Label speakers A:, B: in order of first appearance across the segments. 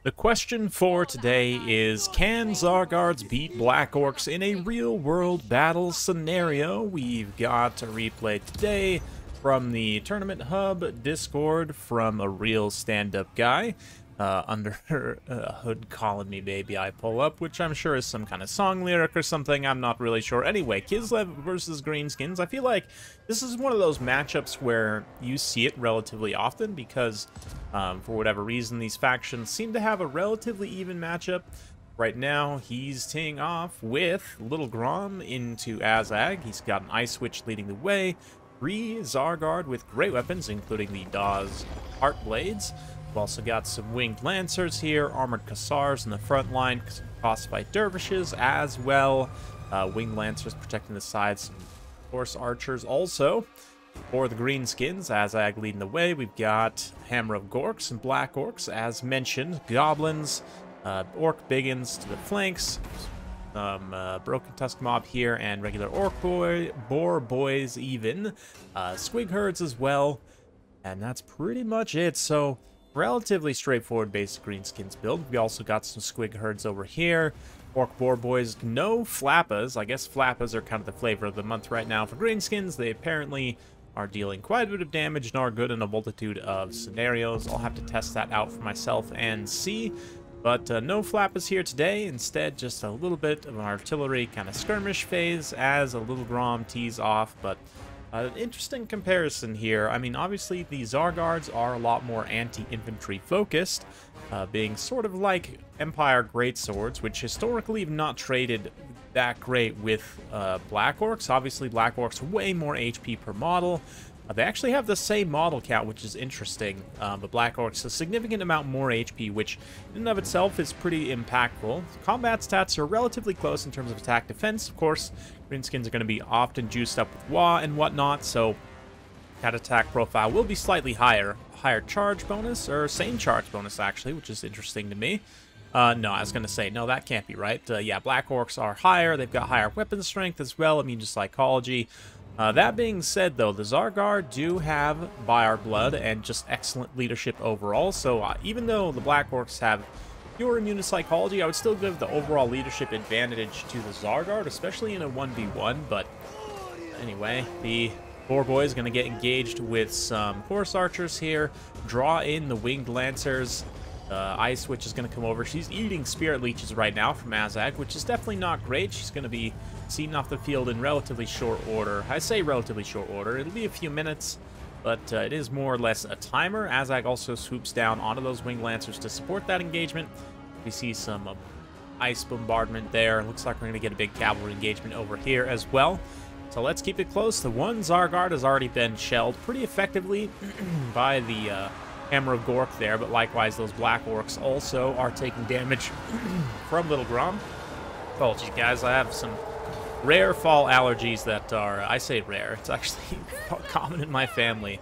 A: The question for today is, can Zargards beat Black Orcs in a real-world battle scenario? We've got a replay today from the Tournament Hub Discord from a real stand-up guy. Under Hood Calling Me Baby I pull up, which I'm sure is some kind of song lyric or something, I'm not really sure. Anyway, Kislev versus Greenskins. I feel like this is one of those matchups where you see it relatively often because, for whatever reason, these factions seem to have a relatively even matchup. Right now, he's teeing off with Little Grom into Azag. He's got an Ice Witch leading the way. 3 Zargard with great weapons, including the Daw's Heart Blades. We've also got some Winged Lancers here, Armored Kassars in the front line, Frostbite Dervishes as well. Winged Lancers protecting the sides, some Horse Archers also. For the Greenskins, Azag leading the way, we've got Hammer of Gorks and Black Orcs, as mentioned. Goblins, Orc Biggins to the flanks. Broken Tusk Mob here, and regular Orc Boar Boys even. Squig Herds as well. And that's pretty much it. So, relatively straightforward basic Greenskins build. We also got some Squig Herds over here. Orc Boar Boys, no Flappas. I guess Flappas are kind of the flavor of the month right now for Greenskins. They apparently are dealing quite a bit of damage and are good in a multitude of scenarios. I'll have to test that out for myself and see. But no Flappas here today. Instead, just a little bit of an artillery kind of skirmish phase as a Little Grom tees off. But an interesting comparison here. I mean, obviously, the Zargards are a lot more anti-infantry focused, being sort of like Empire Greatswords, which historically have not traded that great with Black Orcs. Obviously, Black Orcs are way more HP per model. They actually have the same model count, which is interesting, but Black Orcs a significant amount more HP, which in and of itself is pretty impactful. Combat stats are relatively close in terms of attack defense. Of course, Greenskins are going to be often juiced up with WA and whatnot, so that attack profile will be slightly higher. Higher charge bonus, or same charge bonus actually, which is interesting to me. No, I was going to say, no, that can't be right. Yeah, Black Orcs are higher. They've got higher weapon strength as well, immune to psychology. That being said, though, the Zargard do have Buy Our Blood and just excellent leadership overall. So even though the Black Orcs have fewer immune to psychology, I would still give the overall leadership advantage to the Zargard, especially in a 1v1. But anyway, the Boar Boy is going to get engaged with some Horse Archers here, draw in the Winged Lancers. Ice Witch is going to come over. She's eating Spirit Leeches right now from Azag, which is definitely not great. She's going to be seen off the field in relatively short order. I say relatively short order. It'll be a few minutes, but it is more or less a timer. Azag also swoops down onto those Winged Lancers to support that engagement. We see some ice bombardment there. Looks like we're going to get a big cavalry engagement over here as well. So let's keep it close. The one Zargard has already been shelled pretty effectively by the Hammer of Gork there, but likewise those Black Orcs also are taking damage from Little Grom. Apologies, guys. I have some rare fall allergies that are, I say rare, it's actually common in my family.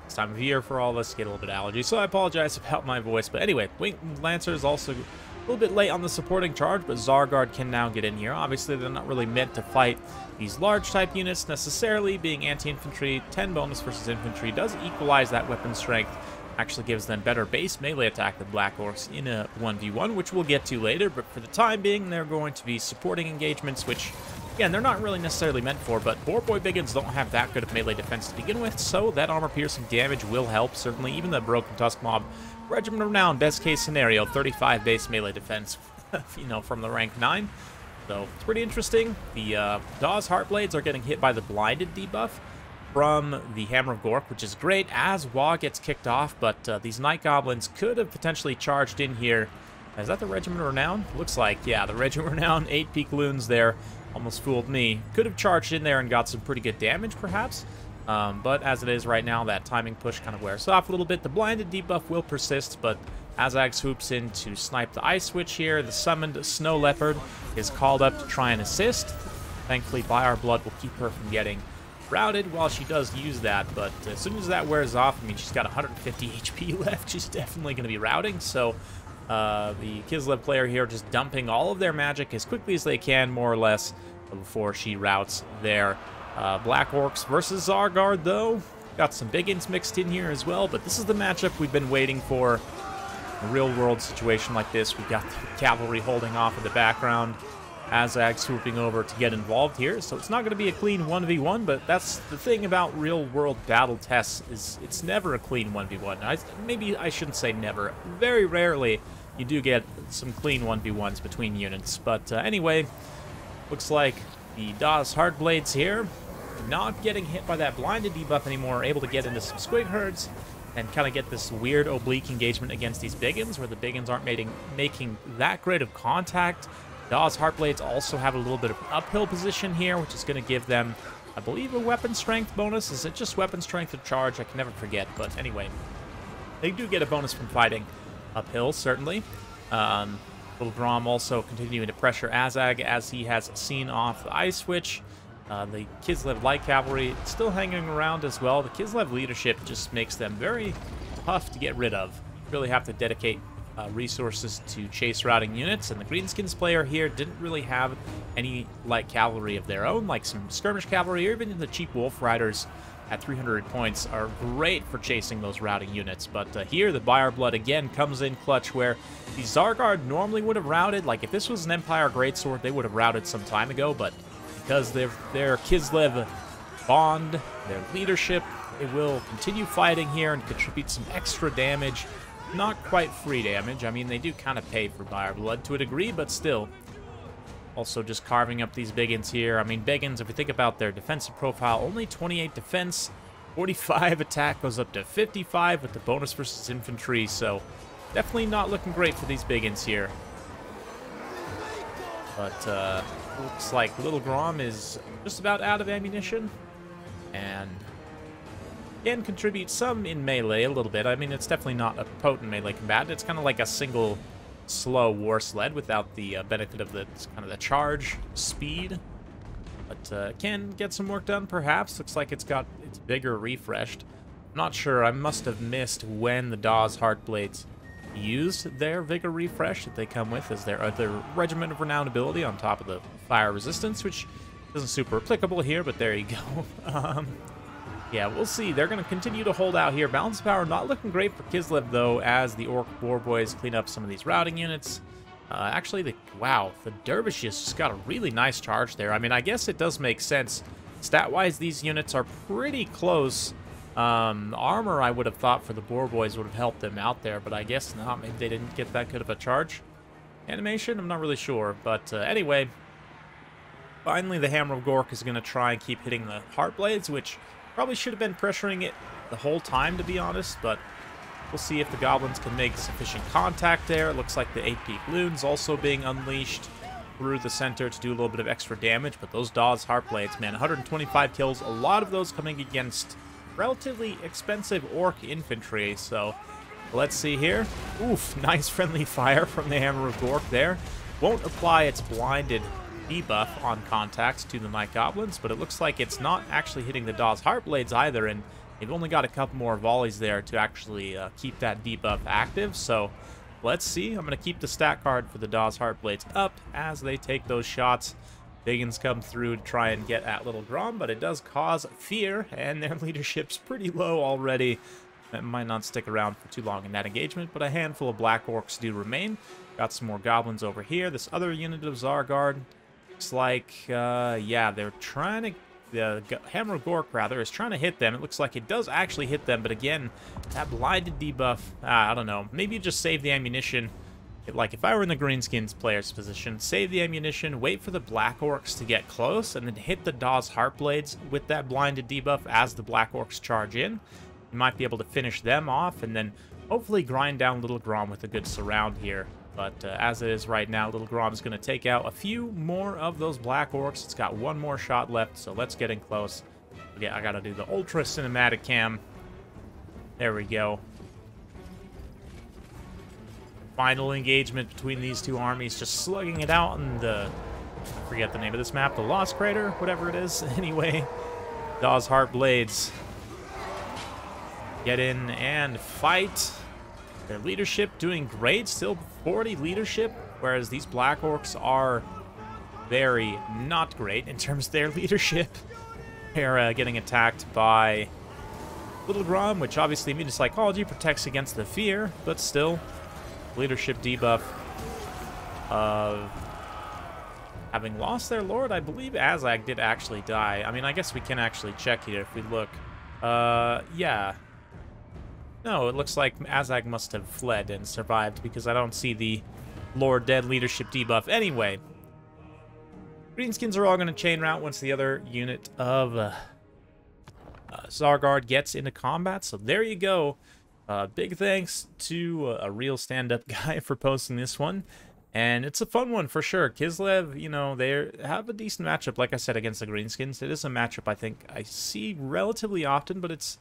A: This time of year for all of us get a little bit of allergy, so I apologize about my voice. But anyway, Winged Lancer is also a little bit late on the supporting charge, but Zargard can now get in here. Obviously, they're not really meant to fight these large type units necessarily, being anti-infantry. 10 bonus versus infantry does equalize that weapon strength. Actually gives them better base melee attack than Black Orcs in a 1v1, which we'll get to later. But for the time being, they're going to be supporting engagements, which, again, they're not really necessarily meant for. But Boar Boy Biggins don't have that good of melee defense to begin with, so that armor-piercing damage will help. Certainly, even the Broken Tusk Mob, Regiment Renown, best case scenario, 35 base melee defense, you know, from the rank 9. So it's pretty interesting. The Daw's Heartblades are getting hit by the Blinded debuff from the Hammer of Gork, which is great as WA gets kicked off, but these Night Goblins could have potentially charged in here. Is that the Regiment Renown? Looks like, yeah, the Regiment Renown, 8 peak loons there. Almost fooled me. Could have charged in there and got some pretty good damage, perhaps. But as it is right now, that timing push kind of wears off a little bit. The Blinded debuff will persist, but Azag swoops in to snipe the Ice Witch here. The summoned Snow Leopard is called up to try and assist. Thankfully, Buy Our Blood will keep her from getting routed while she does use that, but as soon as that wears off, I mean, she's got 150 HP left. She's definitely going to be routing, so the Kislev player here just dumping all of their magic as quickly as they can, more or less, before she routs there. Black Orcs versus Zargard, though. Got some Biggins mixed in here as well, but this is the matchup we've been waiting for A real-world situation like this, we've got the cavalry holding off in the background. Azag swooping over to get involved here, so it's not going to be a clean 1v1, but that's the thing about real-world battle tests, is it's never a clean 1v1. Maybe I shouldn't say never. Very rarely you do get some clean 1v1s between units, but anyway, looks like the Dawes Heartblades here, not getting hit by that blinded debuff anymore, able to get into some squig herds, and kind of get this weird oblique engagement against these biggins, where the biggins aren't making that great of contact. Dawes Heartblades also have a little bit of uphill position here, which is going to give them, I believe, a weapon strength bonus. Is it just weapon strength or charge? I can never forget, but anyway. They do get a bonus from fighting uphill, certainly. Little Grom also continuing to pressure Azag as he has seen off the Ice Witch. The Kislev Light Cavalry still hanging around as well. The Kislev leadership just makes them very tough to get rid of. Really have to dedicate resources to chase routing units, and the Greenskins player here didn't really have any light cavalry of their own, like some skirmish cavalry, or even the cheap wolf riders at 300 points are great for chasing those routing units. But here the Blood again comes in clutch, where the Zargard normally would have routed. Like if this was an Empire Greatsword, they would have routed some time ago, but because their Kislev bond, their leadership, they will continue fighting here and contribute some extra damage. Not quite free damage. I mean, they do kind of pay for Blood to a degree, but still. Also just carving up these biggins here. I mean, biggins, if we think about their defensive profile, only 28 defense, 45 attack, goes up to 55 with the bonus versus infantry, so definitely not looking great for these biggins here. But looks like Little Grom is just about out of ammunition, and can contribute some in melee a little bit. I mean, it's definitely not a potent melee combatant. It's kind of like a single slow war sled without the benefit of the kind of the charge speed. But can get some work done, perhaps. Looks like it's got its vigor refreshed. I'm not sure. I must have missed when the Dawes Heartblades used their vigor refresh that they come with as their other Regiment of Renowned ability on top of the fire resistance, which isn't super applicable here, but there you go. Yeah, we'll see. They're going to continue to hold out here. Balance of power not looking great for Kislev, though, as the Orc War Boys clean up some of these routing units. Actually, wow, the Dervishes just got a really nice charge there. I mean, I guess it does make sense. Stat-wise, these units are pretty close. Armor, I would have thought, for the Boar Boys would have helped them out there, but I guess not. Maybe they didn't get that good of a charge animation. I'm not really sure. But anyway, finally, the Hammer of Gork is going to try and keep hitting the Heartblades, which probably should have been pressuring it the whole time, to be honest, but we'll see if the Goblins can make sufficient contact there. It looks like the 8-peak Loons also being unleashed through the center to do a little bit of extra damage, but those Dawes Heartblades, man, 125 kills, a lot of those coming against relatively expensive Orc infantry, so let's see here. Oof, nice friendly fire from the Hammer of Gork there. Won't apply its blinded debuff on contacts to the Night Goblins, but it looks like it's not actually hitting the Dawes Heartblades either, and they've only got a couple more volleys there to actually keep that debuff active, so let's see. I'm going to keep the stat card for the Dawes Heartblades up as they take those shots. Biggins come through to try and get at Little Grom, but it does cause fear, and their leadership's pretty low already. That might not stick around for too long in that engagement, but a handful of Black Orcs do remain. Got some more Goblins over here. This other unit of Zargard, looks like, yeah, they're trying to, the Hammer of Gork, rather, is trying to hit them. It looks like it does actually hit them, but again, that blinded debuff, I don't know. Maybe you just save the ammunition. Like, if I were in the Greenskins player's position, save the ammunition, wait for the Black Orcs to get close, and then hit the Dawes Heartblades with that blinded debuff as the Black Orcs charge in. You might be able to finish them off, and then hopefully grind down Little Grom with a good surround here. But as it is right now, Little Grom is going to take out a few more of those Black Orcs. It's got one more shot left, so let's get in close. Yeah, I got to do the Ultra Cinematic Cam. There we go. Final engagement between these two armies, just slugging it out in the, I forget the name of this map, the Lost Crater, whatever it is. Anyway, Dawes Heartblades get in and fight. Their leadership doing great, still 40 leadership, whereas these Black Orcs are very not great in terms of their leadership. They're getting attacked by Little Grom, which obviously Immune Psychology protects against the fear, but still, leadership debuff of having lost their lord. I believe Azag did actually die. I mean, I guess we can actually check here if we look. Yeah. No, it looks like Azag must have fled and survived because I don't see the Lord Dead leadership debuff. Anyway, Greenskins are all going to chain route once the other unit of Zargard gets into combat. So there you go. Big thanks to a real stand-up guy for posting this one. And it's a fun one for sure. Kislev, you know, they have a decent matchup, like I said, against the Greenskins. It is a matchup I think I see relatively often, but it's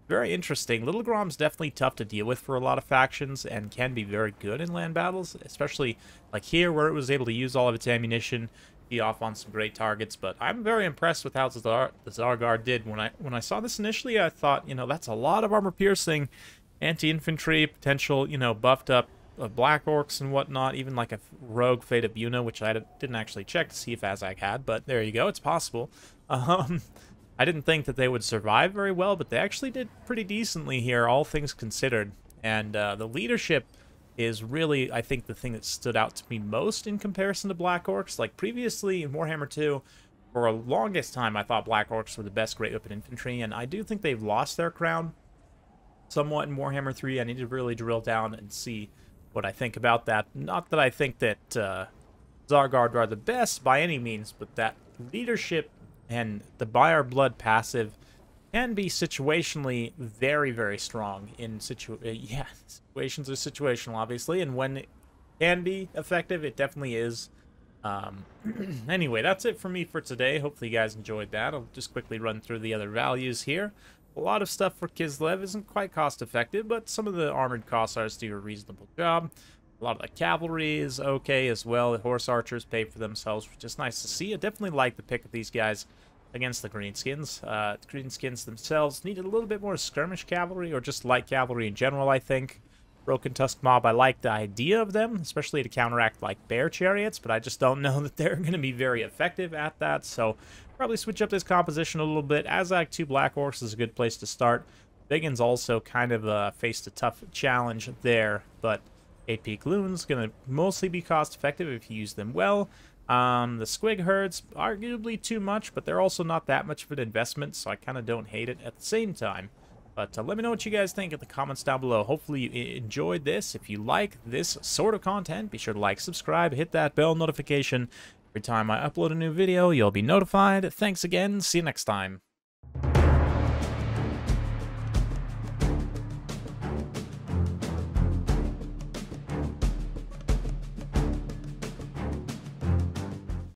A: very interesting. Little Grom's definitely tough to deal with for a lot of factions and can be very good in land battles, especially like here where it was able to use all of its ammunition, be off on some great targets. But I'm very impressed with how the Zargard did. When I saw this initially, I thought, you know, that's a lot of armor piercing, anti-infantry, potential, you know, buffed up Black Orcs and whatnot, even like a rogue Fate of Buna, which I didn't actually check to see if Azag had, but there you go, it's possible. I didn't think that they would survive very well, but they actually did pretty decently here, all things considered. And the leadership is really, I think, the thing that stood out to me most in comparison to Black Orcs. Like previously in Warhammer 2, for a longest time, I thought Black Orcs were the best Great Weapon Infantry, and I do think they've lost their crown somewhat in Warhammer 3. I need to really drill down and see what I think about that. Not that I think that Zargard are the best by any means, but that leadership and the Buy Our Blood passive can be situationally very, very strong in situations are situational, obviously, and when it can be effective, it definitely is. Anyway, that's it for me for today. Hopefully you guys enjoyed that. I'll just quickly run through the other values here. A lot of stuff for Kislev isn't quite cost-effective, but some of the armored Cossars do a reasonable job. A lot of the cavalry is okay as well. The horse archers pay for themselves, which is nice to see. I definitely like the pick of these guys against the Greenskins. The Greenskins themselves needed a little bit more skirmish cavalry, or just light cavalry in general, I think. Broken Tusk Mob, I like the idea of them, especially to counteract like bear chariots, but I just don't know that they're going to be very effective at that, so probably switch up this composition a little bit. Azag 2 Black Orcs is a good place to start. Biggins also kind of faced a tough challenge there, but 8 Peak Loon's going to mostly be cost effective if you use them well. The Squig Herds, arguably too much, but they're also not that much of an investment, so I kind of don't hate it at the same time. But let me know what you guys think in the comments down below. Hopefully you enjoyed this. If you like this sort of content, be sure to like, subscribe, hit that bell notification. Every time I upload a new video, you'll be notified. Thanks again. See you next time.